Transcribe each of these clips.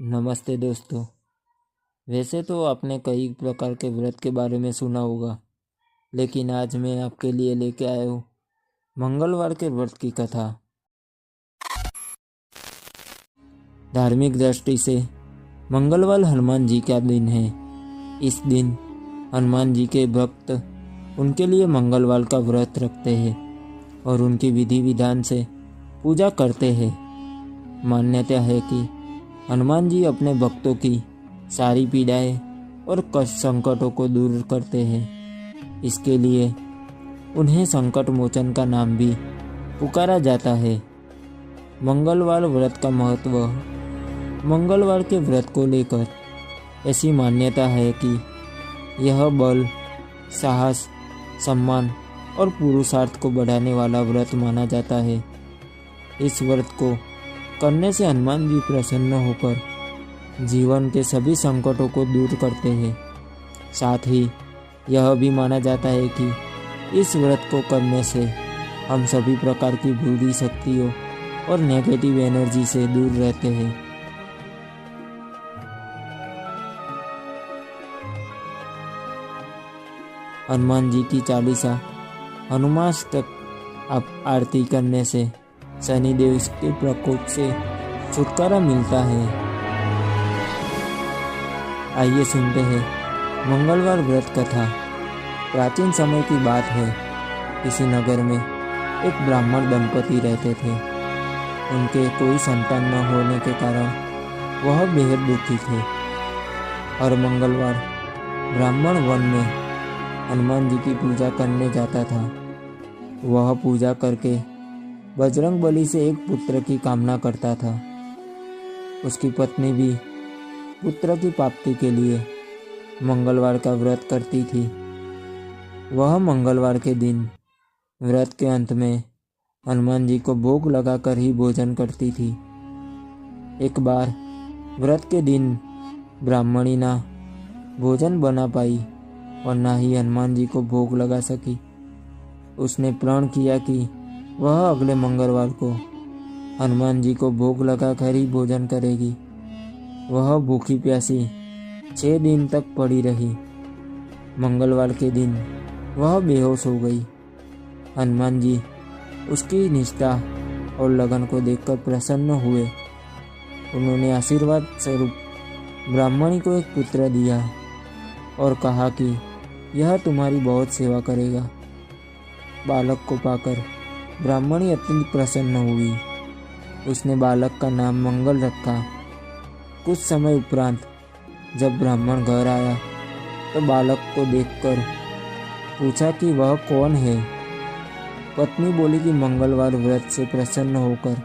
नमस्ते दोस्तों। वैसे तो आपने कई प्रकार के व्रत के बारे में सुना होगा, लेकिन आज मैं आपके लिए लेके आया हूँ मंगलवार के व्रत की कथा। धार्मिक दृष्टि से मंगलवार हनुमान जी का दिन है। इस दिन हनुमान जी के भक्त उनके लिए मंगलवार का व्रत रखते हैं और उनकी विधि विधान से पूजा करते हैं। मान्यता है कि हनुमान जी अपने भक्तों की सारी पीड़ाएं और कष्ट संकटों को दूर करते हैं। इसके लिए उन्हें संकट मोचन का नाम भी पुकारा जाता है। मंगलवार व्रत का महत्व। मंगलवार के व्रत को लेकर ऐसी मान्यता है कि यह बल, साहस, सम्मान और पुरुषार्थ को बढ़ाने वाला व्रत माना जाता है। इस व्रत को करने से हनुमान जी प्रसन्न होकर जीवन के सभी संकटों को दूर करते हैं। साथ ही यह भी माना जाता है कि इस व्रत को करने से हम सभी प्रकार की बुरी शक्तियों और नेगेटिव एनर्जी से दूर रहते हैं। हनुमान जी की चालीसा हनुमाष्टक आरती करने से शनिदेव के प्रकोप से छुटकारा मिलता है। आइए सुनते हैं मंगलवार व्रत कथा। प्राचीन समय की बात है। किसी नगर में एक ब्राह्मण दंपति रहते थे। उनके कोई संतान न होने के कारण वह बेहद दुखी थे। हर मंगलवार ब्राह्मण वन में हनुमान जी की पूजा करने जाता था। वह पूजा करके बजरंगबली से एक पुत्र की कामना करता था। उसकी पत्नी भी पुत्र की प्राप्ति के लिए मंगलवार का व्रत करती थी। वह मंगलवार के दिन व्रत के अंत में हनुमान जी को भोग लगाकर ही भोजन करती थी। एक बार व्रत के दिन ब्राह्मणी ना भोजन बना पाई और ना ही हनुमान जी को भोग लगा सकी। उसने प्रण किया कि वह अगले मंगलवार को हनुमान जी को भोग लगाकर ही भोजन करेगी। वह भूखी प्यासी 6 दिन तक पड़ी रही। मंगलवार के दिन वह बेहोश हो गई। हनुमान जी उसकी निष्ठा और लगन को देखकर प्रसन्न हुए। उन्होंने आशीर्वाद स्वरूप ब्राह्मणी को एक पुत्र दिया और कहा कि यह तुम्हारी बहुत सेवा करेगा। बालक को पाकर ब्राह्मणी अत्यंत प्रसन्न हुई। उसने बालक का नाम मंगल रखा। कुछ समय उपरांत जब ब्राह्मण घर आया तो बालक को देखकर पूछा कि वह कौन है। पत्नी बोली कि मंगलवार व्रत से प्रसन्न होकर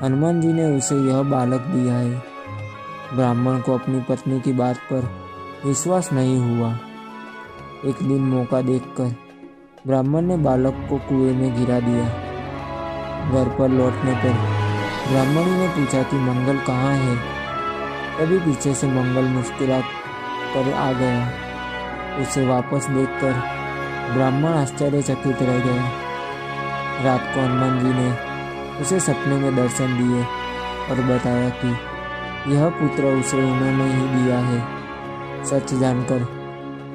हनुमान जी ने उसे यह बालक दिया है। ब्राह्मण को अपनी पत्नी की बात पर विश्वास नहीं हुआ। एक दिन मौका देखकर ब्राह्मण ने बालक को कुएं में गिरा दिया। घर पर लौटने पर ब्राह्मणी ने पूछा कि मंगल कहाँ है। तभी पीछे से मंगल मुस्कुरा कर आ गया। उसे वापस देखकर ब्राह्मण आश्चर्यचकित रह गया। रात को हनुमान जी ने उसे सपने में दर्शन दिए और बताया कि यह पुत्र उसे उन्होंने ही दिया है। सच जानकर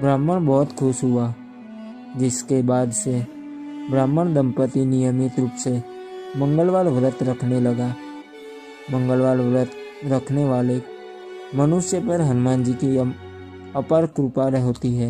ब्राह्मण बहुत खुश हुआ, जिसके बाद से ब्राह्मण दंपति नियमित रूप से मंगलवार व्रत रखने लगा। मंगलवार व्रत रखने वाले मनुष्य पर हनुमान जी की अपार कृपा होती है।